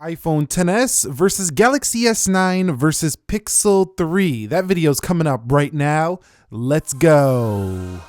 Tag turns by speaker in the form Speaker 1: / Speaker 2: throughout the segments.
Speaker 1: iPhone XS versus Galaxy S9 versus Pixel 3. That video's coming up right now. Let's go.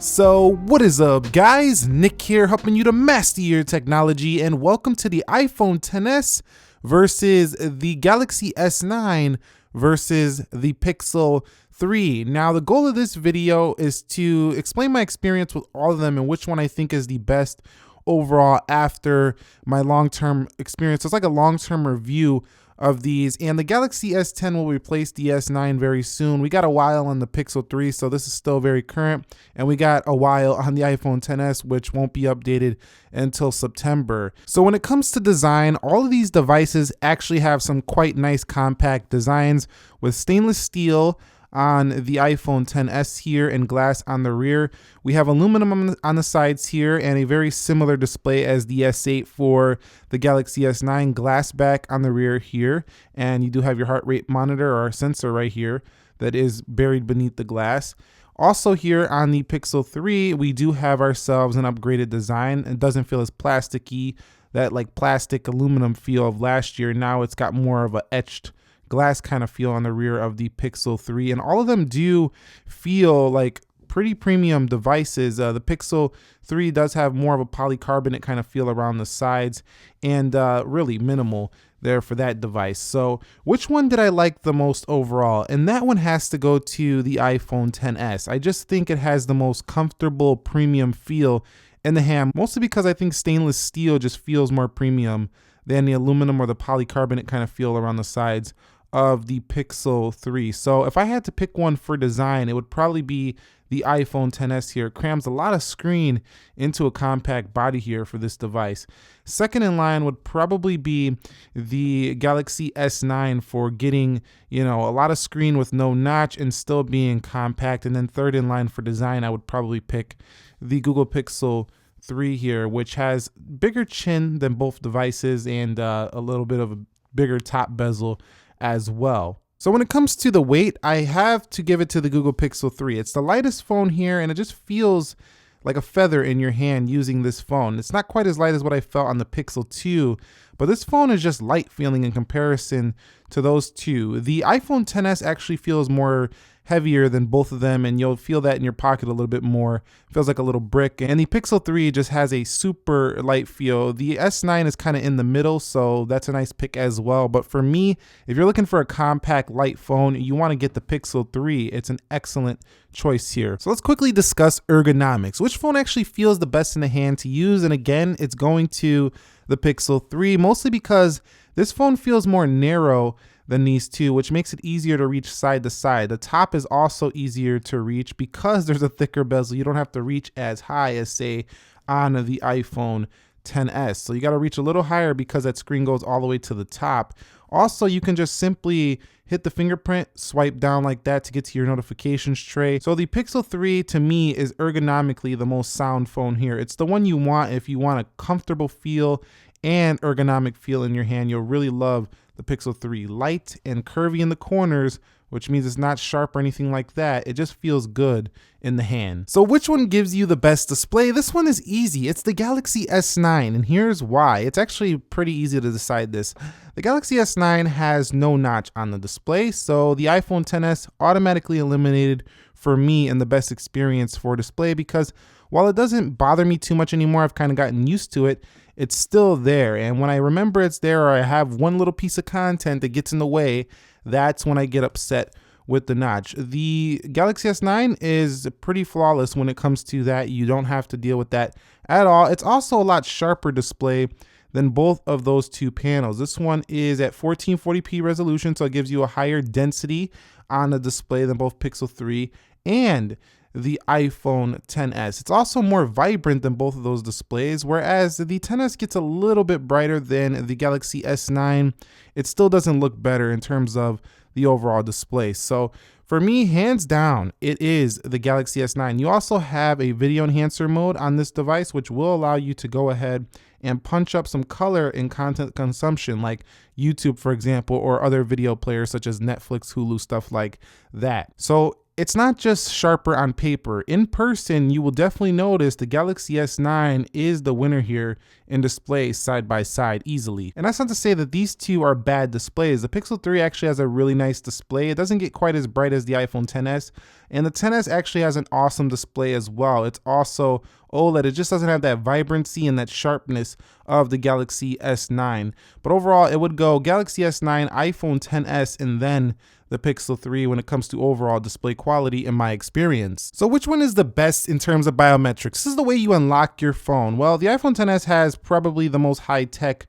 Speaker 1: So what is up, guys? Nick here, helping you to master your technology, and welcome to the iPhone XS versus the Galaxy S9 versus the Pixel 3. Now, the goal of this video is to explain my experience with all of them and which one I think is the best overall after my long-term experience. So it's like a long-term review of these, and the Galaxy S10 will replace the S9 very soon. We got a while on the Pixel 3, so this is still very current, and we got a while on the iPhone XS, which won't be updated until September. So when it comes to design, all of these devices actually have some quite nice compact designs with stainless steel on the iPhone XS here and glass on the rear. We have aluminum on the sides here and a very similar display as the S8 for the Galaxy S9, glass back on the rear here, and you do have your heart rate monitor or sensor right here that is buried beneath the glass. Also here on the Pixel 3, we do have ourselves an upgraded design. It doesn't feel as plasticky, that like plastic aluminum feel of last year. Now it's got more of a etched glass kind of feel on the rear of the Pixel 3, and all of them do feel like pretty premium devices. The Pixel 3 does have more of a polycarbonate kind of feel around the sides, and really minimal there for that device. So which one did I like the most overall? And that one has to go to the iPhone XS. I just think it has the most comfortable premium feel in the hand, mostly because I think stainless steel just feels more premium than the aluminum or the polycarbonate kind of feel around the sides of the Pixel 3. So if I had to pick one for design, it would probably be the iPhone XS here. It crams a lot of screen into a compact body here for this device. Second in line would probably be the Galaxy S9 for getting, a lot of screen with no notch and still being compact. And then third in line for design, I would probably pick the Google Pixel 3 here, which has bigger chin than both devices and a little bit of a bigger top bezel as well. So when it comes to the weight, I have to give it to the Google Pixel 3. It's the lightest phone here, and it just feels like a feather in your hand using this phone. It's not quite as light as what I felt on the Pixel 2, but this phone is just light feeling in comparison to those two. The iPhone XS actually feels more heavier than both of them, and you'll feel that in your pocket a little bit more. It feels like a little brick, and the Pixel 3 just has a super light feel. The S9 is kind of in the middle, so that's a nice pick as well. But for me, if you're looking for a compact light phone, you want to get the Pixel 3. It's an excellent choice here. So let's quickly discuss ergonomics. Which phone actually feels the best in the hand to use? And again, it's going to the Pixel 3, mostly because this phone feels more narrow than these two, which makes it easier to reach side to side. The top is also easier to reach because there's a thicker bezel. You don't have to reach as high as, say, on the iPhone XS. So you got to reach a little higher because that screen goes all the way to the top. Also, you can just simply hit the fingerprint, swipe down like that to get to your notifications tray. So the Pixel 3 to me is ergonomically the most sound phone here. It's the one you want if you want a comfortable feel and ergonomic feel in your hand. You'll really love the Pixel 3. Light and curvy in the corners, which means it's not sharp or anything like that. It just feels good in the hand. So which one gives you the best display? This one is easy. It's the Galaxy S9, and here's why. It's actually pretty easy to decide this. The Galaxy S9 has no notch on the display, so the iPhone XS automatically eliminated for me in the best experience for display, because while it doesn't bother me too much anymore, I've kind of gotten used to it, it's still there. And when I remember it's there, or I have one little piece of content that gets in the way, that's when I get upset with the notch. The Galaxy S9 is pretty flawless when it comes to that. You don't have to deal with that at all. It's also a lot sharper display than both of those two panels. This one is at 1440p resolution, so it gives you a higher density on the display than both Pixel 3 and the iPhone XS. It's also more vibrant than both of those displays, whereas the XS gets a little bit brighter than the Galaxy S9. It still doesn't look better in terms of the overall display. So for me, hands down, it is the Galaxy S9. You also have a video enhancer mode on this device, which will allow you to go ahead and punch up some color in content consumption like YouTube, for example, or other video players such as Netflix, Hulu, stuff like that. So it's not just sharper on paper. In person, you will definitely notice the Galaxy S9 is the winner here in display side by side easily. And that's not to say that these two are bad displays. The Pixel 3 actually has a really nice display. It doesn't get quite as bright as the iPhone XS, and the XS actually has an awesome display as well. It's also OLED. It just doesn't have that vibrancy and that sharpness of the Galaxy S9. But overall, it would go Galaxy S9, iPhone XS, and then the Pixel 3 when it comes to overall display quality in my experience. So which one is the best in terms of biometrics? This is the way you unlock your phone. Well, the iPhone XS has probably the most high-tech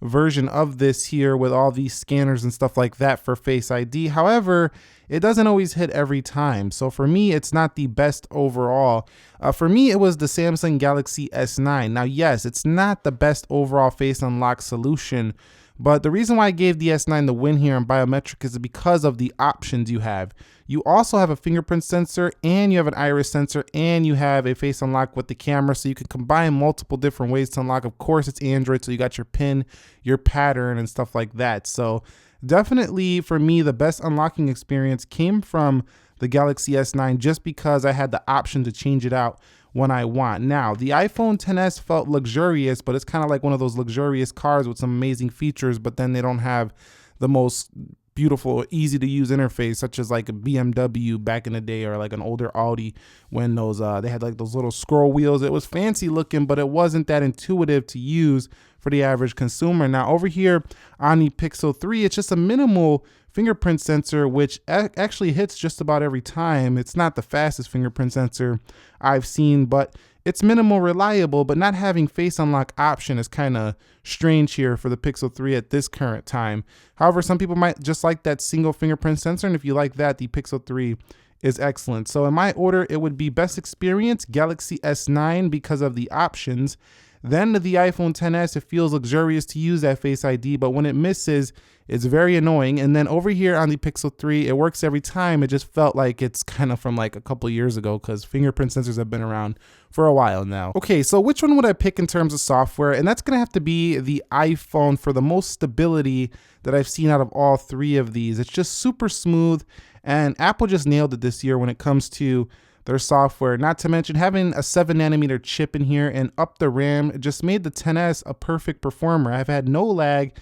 Speaker 1: version of this here with all these scanners and stuff like that for Face ID. However, it doesn't always hit every time. So for me, it's not the best overall. For me, it was the Samsung Galaxy S9. Now, yes, it's not the best overall face unlock solution, but the reason why I gave the S9 the win here in biometric is because of the options you have. You also have a fingerprint sensor, and you have an iris sensor, and you have a face unlock with the camera, so you can combine multiple different ways to unlock. Of course, it's Android, so you got your pin, your pattern, and stuff like that. So definitely for me, the best unlocking experience came from the Galaxy S9 just because I had the option to change it out when I want. Now, the iPhone XS felt luxurious, but it's kind of like one of those luxurious cars with some amazing features, but then they don't have the most beautiful, easy to use interface, such as like a BMW back in the day, or like an older Audi when those they had like those little scroll wheels. It was fancy looking, but it wasn't that intuitive to use for the average consumer. Now over here on the Pixel 3, it's just a minimal fingerprint sensor, which actually hits just about every time. It's not the fastest fingerprint sensor I've seen, but it's minimal reliable. But not having face unlock option is kind of strange here for the Pixel 3 at this current time. However, some people might just like that single fingerprint sensor, and if you like that, the Pixel 3 is excellent. So in my order, it would be best experience, Galaxy S9 because of the options. Then the iPhone XS, it feels luxurious to use that Face ID, but when it misses, it's very annoying. And then over here on the Pixel 3, it works every time. It just felt like it's kind of from like a couple years ago because fingerprint sensors have been around for a while now. Okay, so which one would I pick in terms of software? And that's gonna have to be the iPhone for the most stability that I've seen out of all three of these. It's just super smooth, and Apple just nailed it this year when it comes to their software. Not to mention having a 7nm chip in here and up the RAM just made the XS a perfect performer. I've had no lag.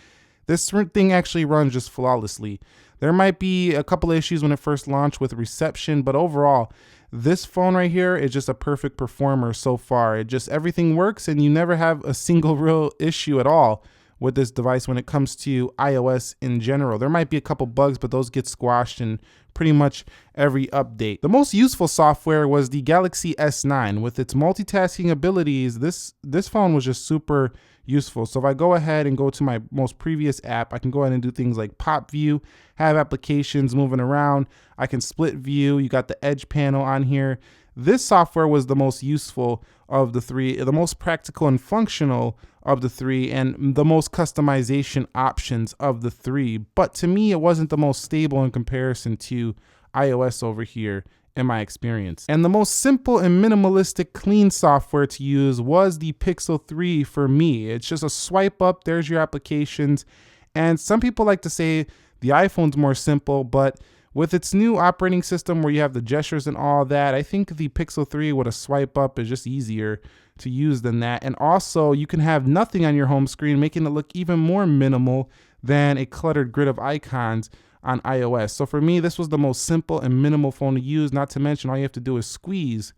Speaker 1: This thing actually runs just flawlessly. There might be a couple issues when it first launched with reception, but overall, this phone right here is just a perfect performer so far. It just, everything works, and you never have a single real issue at all with this device when it comes to iOS in general. There might be a couple bugs, but those get squashed in pretty much every update. The most useful software was the Galaxy S9. With its multitasking abilities, this phone was just super useful. So if I go ahead and go to my most previous app, I can go ahead and do things like pop view, have applications moving around. I can split view. You got the edge panel on here. This software was the most useful of the three, the most practical and functional of the three, and the most customization options of the three. But to me, it wasn't the most stable in comparison to iOS over here in my experience. And the most simple and minimalistic clean software to use was the Pixel 3 for me. It's just a swipe up, there's your applications. And some people like to say the iPhone's more simple, but with its new operating system where you have the gestures and all that, I think the Pixel 3 with a swipe up is just easier to use than that. And also you can have nothing on your home screen, making it look even more minimal than a cluttered grid of icons on iOS. So for me, this was the most simple and minimal phone to use, not to mention all you have to do is squeeze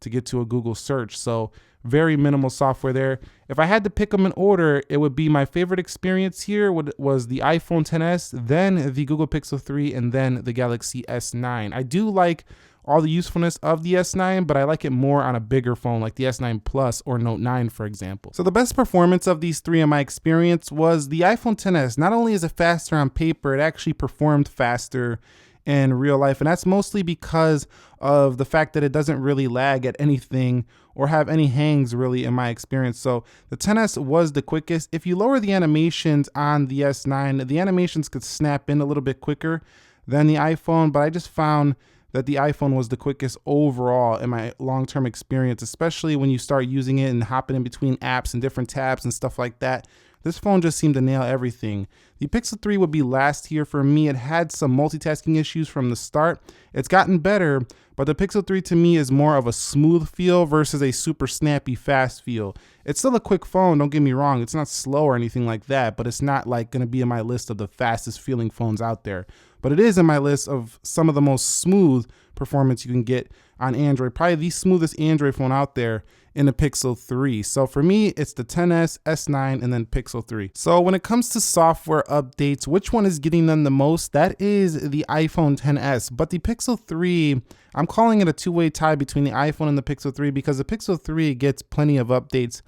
Speaker 1: to get to a Google search. So very minimal software there. If I had to pick them in order, it would be my favorite experience here was the iPhone XS, then the Google Pixel 3, and then the Galaxy S9. I do like all the usefulness of the S9, but I like it more on a bigger phone like the S9 Plus or Note 9, for example. So the best performance of these three in my experience was the iPhone XS. Not only is it faster on paper, it actually performed faster in real life, and that's mostly because of the fact that it doesn't really lag at anything or have any hangs really in my experience. So the XS was the quickest. If you lower the animations on the S9, the animations could snap in a little bit quicker than the iPhone, but I just found that the iPhone was the quickest overall in my long-term experience, especially when you start using it and hopping in between apps and different tabs and stuff like that. This phone just seemed to nail everything. The Pixel 3 would be last here for me. It had some multitasking issues from the start. It's gotten better, but the Pixel 3 to me is more of a smooth feel versus a super snappy fast feel. It's still a quick phone, don't get me wrong. It's not slow or anything like that, but it's not like gonna be in my list of the fastest feeling phones out there. But it is in my list of some of the most smooth performance you can get on Android. Probably the smoothest Android phone out there in the Pixel 3. So for me, it's the XS, S9, and then Pixel 3. So when it comes to software updates, which one is getting done the most? That is the iPhone XS. But the Pixel 3, I'm calling it a two-way tie between the iPhone and the Pixel 3 because the Pixel 3 gets plenty of updates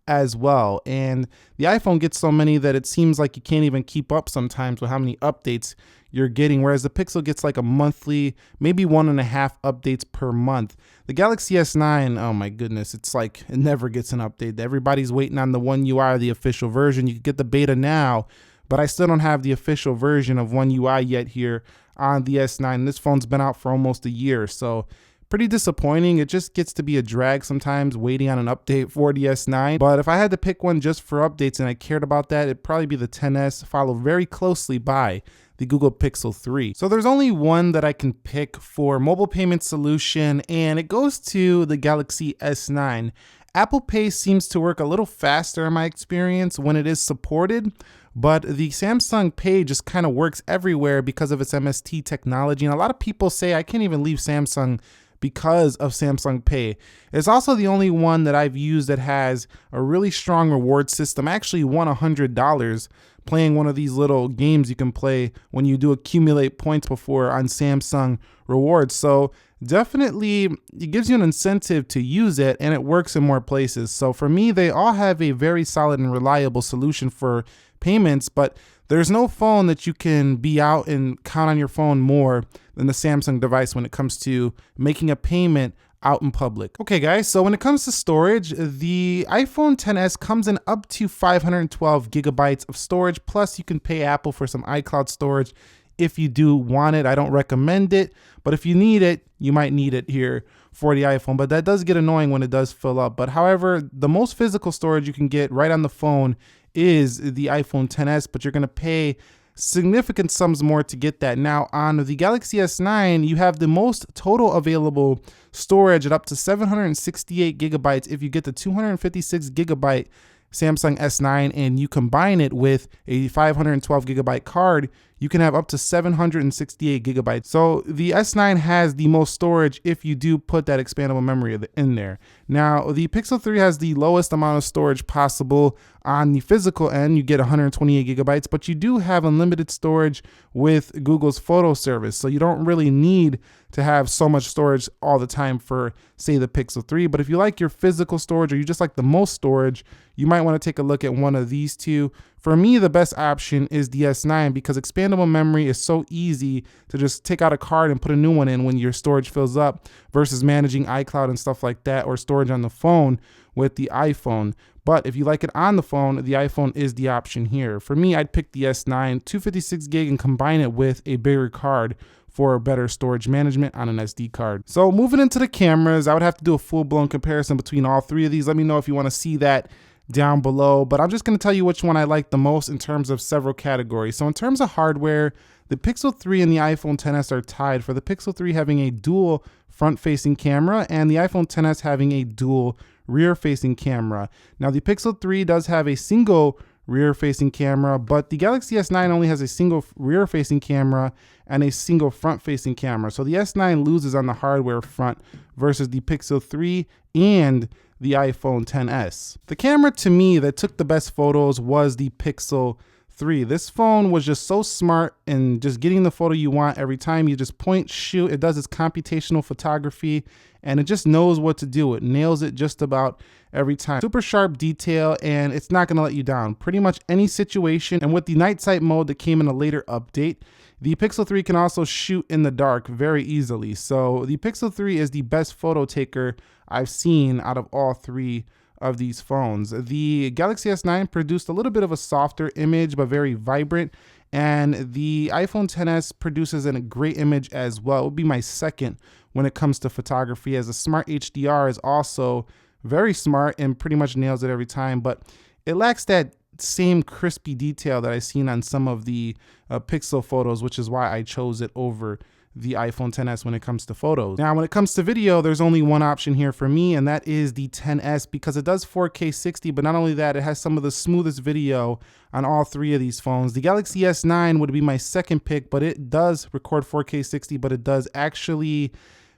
Speaker 1: as well. And the iPhone gets so many that it seems like you can't even keep up sometimes with how many updates you're getting, whereas the Pixel gets like a monthly, maybe 1.5 updates per month. The Galaxy S9, oh my goodness, it's like it never gets an update. Everybody's waiting on the One UI, the official version. You can get the beta now, but I still don't have the official version of One UI yet here on the S9. This phone's been out for almost a year, so pretty disappointing. It just gets to be a drag sometimes waiting on an update for the S9. But if I had to pick one just for updates and I cared about that, it'd probably be the XS, followed very closely by the Google Pixel 3. So there's only one that I can pick for mobile payment solution, and it goes to the Galaxy S9. Apple Pay seems to work a little faster in my experience when it is supported, but the Samsung Pay just kind of works everywhere because of its MST technology. And a lot of people say I can't even leave Samsung because of Samsung Pay. It's also the only one that I've used that has a really strong reward system. I actually won $100 playing one of these little games you can play when you do accumulate points before on Samsung Rewards. So definitely it gives you an incentive to use it, and it works in more places. So for me, they all have a very solid and reliable solution for payments, but there's no phone that you can be out and count on your phone more than the Samsung device when it comes to making a payment out in public. Okay guys, so when it comes to storage, the iPhone XS comes in up to 512 gigabytes of storage, plus you can pay Apple for some iCloud storage if you do want it. I don't recommend it, but if you need it, you might need it here for the iPhone, but that does get annoying when it does fill up. But however, the most physical storage you can get right on the phone is the iPhone XS, but you're gonna pay significant sums more to get that. Now on the Galaxy S9, you have the most total available storage at up to 768 gigabytes if you get the 256 gigabyte Samsung S9 and you combine it with a 512 gigabyte card, you can have up to 768 gigabytes. So the S9 has the most storage if you do put that expandable memory in there. Now the Pixel 3 has the lowest amount of storage possible. On the physical end, you get 128 gigabytes, but you do have unlimited storage with Google's photo service. So you don't really need to have so much storage all the time for, say, the Pixel 3. But if you like your physical storage or you just like the most storage, you might want to take a look at one of these two. For me, the best option is the S9 because expandable memory is so easy to just take out a card and put a new one in when your storage fills up versus managing iCloud and stuff like that or storage on the phone with the iPhone. But if you like it on the phone, the iPhone is the option here. For me, I'd pick the S9, 256 gig, and combine it with a bigger card for better storage management on an SD card. So moving into the cameras, I would have to do a full-blown comparison between all three of these. Let me know if you want to see that down below, but I'm just going to tell you which one I like the most in terms of several categories. So in terms of hardware, the Pixel 3 and the iPhone XS are tied for the Pixel 3 having a dual front-facing camera and the iPhone XS having a dual rear-facing camera. Now the Pixel 3 does have a single rear-facing camera, but the Galaxy S9 only has a single rear-facing camera and a single front-facing camera. So the S9 loses on the hardware front versus the Pixel 3 and the iPhone XS. The camera to me that took the best photos was the Pixel 3. This phone was just so smart in just getting the photo you want every time. You just point, shoot. It does its computational photography and it just knows what to do. It nails it just about every time. Super sharp detail, and it's not going to let you down. Pretty much any situation. And with the night sight mode that came in a later update, the Pixel 3 can also shoot in the dark very easily. So the Pixel 3 is the best photo taker I've seen out of all three of these phones. The Galaxy S9 produced a little bit of a softer image, but very vibrant. And the iPhone XS produces a great image as well. It would be my second when it comes to photography, as the Smart HDR is also very smart and pretty much nails it every time, but it lacks that same crispy detail that I've seen on some of the Pixel photos, which is why I chose it over the iPhone XS when it comes to photos. Now, when it comes to video, there's only one option here for me, and that is the XS, because it does 4K 60, but not only that, it has some of the smoothest video on all three of these phones. The Galaxy S9 would be my second pick, but it does record 4K 60, but it does actually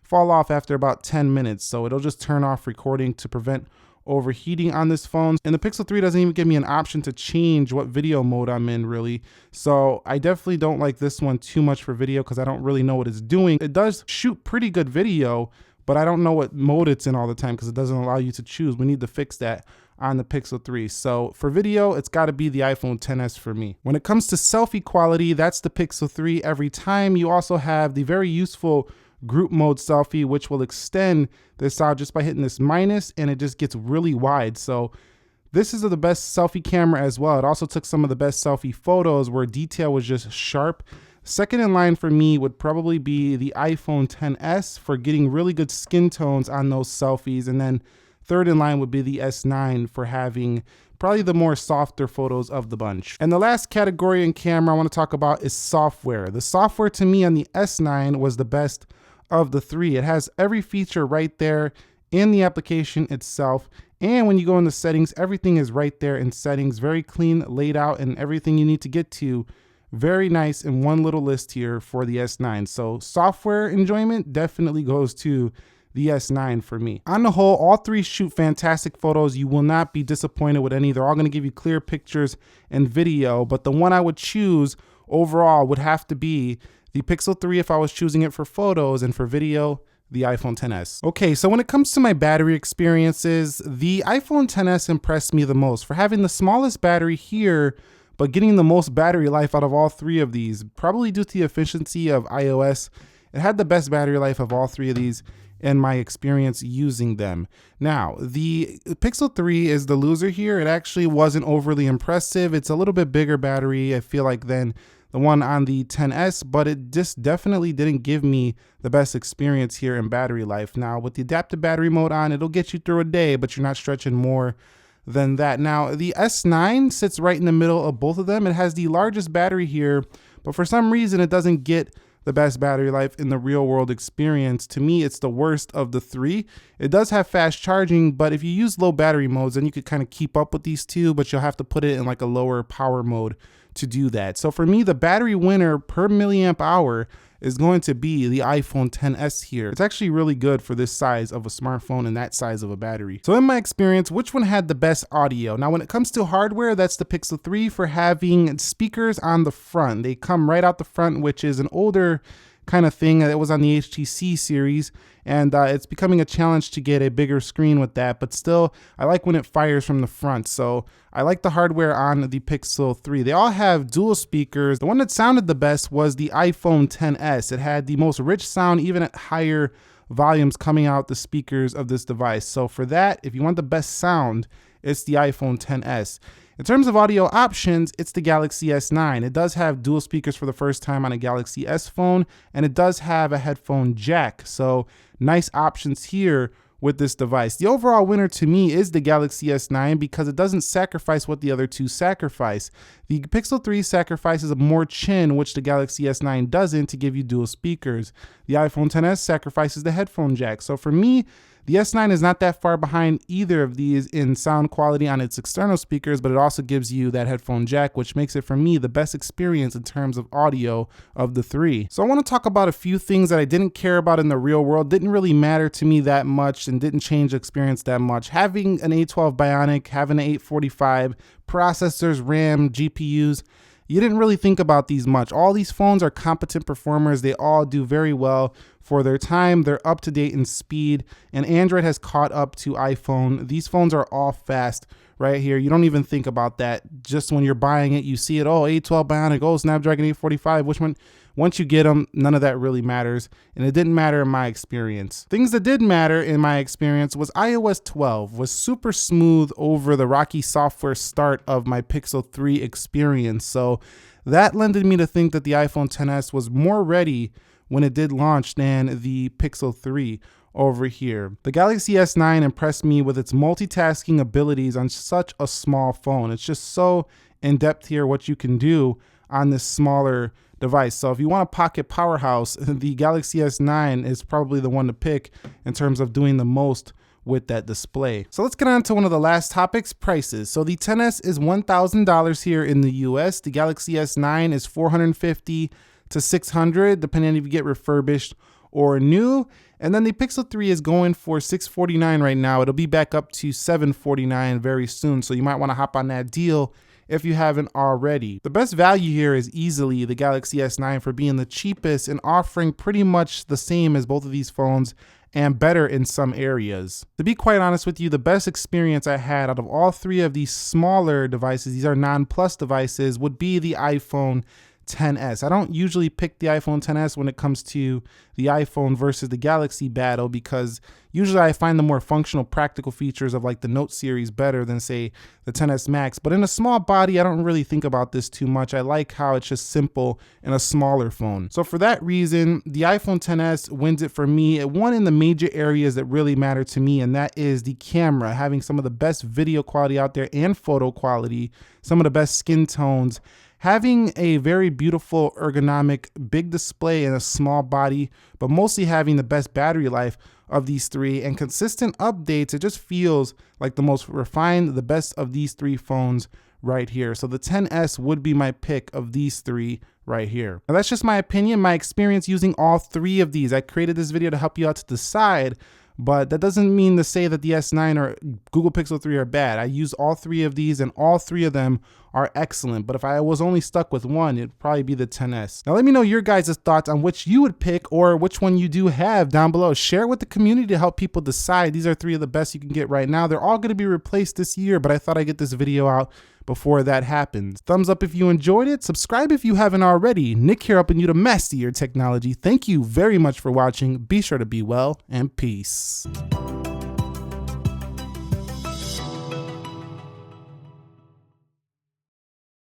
Speaker 1: fall off after about 10 minutes. So it'll just turn off recording to prevent overheating on this phone. And the Pixel 3 doesn't even give me an option to change what video mode I'm in, really. So I definitely don't like this one too much for video because I don't really know what it's doing. It does shoot pretty good video, but I don't know what mode it's in all the time because it doesn't allow you to choose. We need to fix that on the Pixel 3. So for video, it's got to be the iPhone XS for me. When it comes to selfie quality, that's the Pixel 3 every time. You also have the very useful group mode selfie, which will extend this out just by hitting this minus, and it just gets really wide. So this is the best selfie camera as well. It also took some of the best selfie photos where detail was just sharp. Second in line for me would probably be the iPhone XS for getting really good skin tones on those selfies. And then third in line would be the S9 for having probably the more softer photos of the bunch. And the last category in camera I want to talk about is software. The software to me on the S9 was the best of the three. It has every feature right there in the application itself. And when you go into settings, everything is right there in settings, very clean, laid out, and everything you need to get to. Very nice in one little list here for the S9. So software enjoyment definitely goes to the S9 for me. On the whole, all three shoot fantastic photos. You will not be disappointed with any. They're all going to give you clear pictures and video, but the one I would choose overall would have to be the Pixel 3 if I was choosing it for photos, and for video, the iPhone XS. Okay, so when it comes to my battery experiences, the iPhone XS impressed me the most for having the smallest battery here, but getting the most battery life out of all three of these, probably due to the efficiency of iOS. It had the best battery life of all three of these in my experience using them. Now, the Pixel 3 is the loser here. It actually wasn't overly impressive. It's a little bit bigger battery, I feel like, than the one on the XS, but it just definitely didn't give me the best experience here in battery life. Now, with the adaptive battery mode on, it'll get you through a day, but you're not stretching more than that. Now, the S9 sits right in the middle of both of them. It has the largest battery here, but for some reason, it doesn't get the best battery life in the real world experience. To me, it's the worst of the three. It does have fast charging, but if you use low battery modes, then you could kind of keep up with these two, but you'll have to put it in like a lower power mode to do that. So for me, the battery winner per milliamp hour is going to be the iPhone XS here. It's actually really good for this size of a smartphone and that size of a battery. So in my experience, which one had the best audio? Now, when it comes to hardware, that's the Pixel 3 for having speakers on the front. They come right out the front, which is an older kind of thing that was on the HTC series, and it's becoming a challenge to get a bigger screen with that, but still I like when it fires from the front. So I like the hardware on the Pixel 3. They all have dual speakers. The one that sounded the best was the iPhone XS. It had the most rich sound even at higher volumes coming out the speakers of this device. So for that, if you want the best sound, it's the iPhone XS. In terms of audio options, it's the Galaxy S9. It does have dual speakers for the first time on a Galaxy S phone, and it does have a headphone jack. So nice options here with this device. The overall winner to me is the Galaxy S9 because it doesn't sacrifice what the other two sacrifice. The Pixel 3 sacrifices more chin, which the Galaxy S9 doesn't, to give you dual speakers. The iPhone XS sacrifices the headphone jack. So for me, the S9 is not that far behind either of these in sound quality on its external speakers, but it also gives you that headphone jack, which makes it, for me, the best experience in terms of audio of the three. So I want to talk about a few things that I didn't care about in the real world, didn't really matter to me that much, and didn't change the experience that much. Having an A12 Bionic, having an 845, processors, RAM, GPUs, you didn't really think about these much. All these phones are competent performers. They all do very well for their time. They're up to date in speed, and Android has caught up to iPhone. These phones are all fast right here. You don't even think about that. Just when you're buying it, you see it, oh, A12 Bionic, oh, Snapdragon 845, which one? Once you get them, none of that really matters, and it didn't matter in my experience. Things that did matter in my experience was iOS 12 was super smooth over the rocky software start of my Pixel 3 experience. So that lended me to think that the iPhone XS was more ready when it did launch than the Pixel 3 over here. The Galaxy S9 impressed me with its multitasking abilities on such a small phone. It's just so in depth here what you can do on this smaller device. So if you want a pocket powerhouse, the Galaxy S9 is probably the one to pick in terms of doing the most with that display. So let's get on to one of the last topics, prices. So the XS is $1,000 here in the US. The Galaxy S9 is $450 to $600, depending on if you get refurbished or new. And then the Pixel 3 is going for $649 right now. It'll be back up to $749 very soon. So you might want to hop on that deal if you haven't already. The best value here is easily the Galaxy S9 for being the cheapest and offering pretty much the same as both of these phones and better in some areas. To be quite honest with you, the best experience I had out of all three of these smaller devices, these are non-plus devices, would be the iPhone XS. I don't usually pick the iPhone XS when it comes to the iPhone versus the Galaxy battle, because usually I find the more functional, practical features of like the Note series better than say the XS Max. But in a small body, I don't really think about this too much. I like how it's just simple in a smaller phone. So for that reason, the iPhone XS wins it for me. It won in the major areas that really matter to me, and that is the camera, having some of the best video quality out there and photo quality, some of the best skin tones, having a very beautiful ergonomic big display and a small body, but mostly having the best battery life of these three and consistent updates. It just feels like the most refined, the best of these three phones right here. So the XS would be my pick of these three right here. Now that's just my opinion, my experience using all three of these. I created this video to help you out to decide, but that doesn't mean to say that the S9 or Google Pixel 3 are bad. I use all three of these and all three of them are excellent. But if I was only stuck with one, it'd probably be the XS. Now let me know your guys' thoughts on which you would pick or which one you do have down below. Share it with the community to help people decide. These are three of the best you can get right now. They're all going to be replaced this year, but I thought I'd get this video out before that happens. Thumbs up if you enjoyed it. Subscribe if you haven't already. Nick here helping you to master your technology. Thank you very much for watching. Be sure to be well and peace.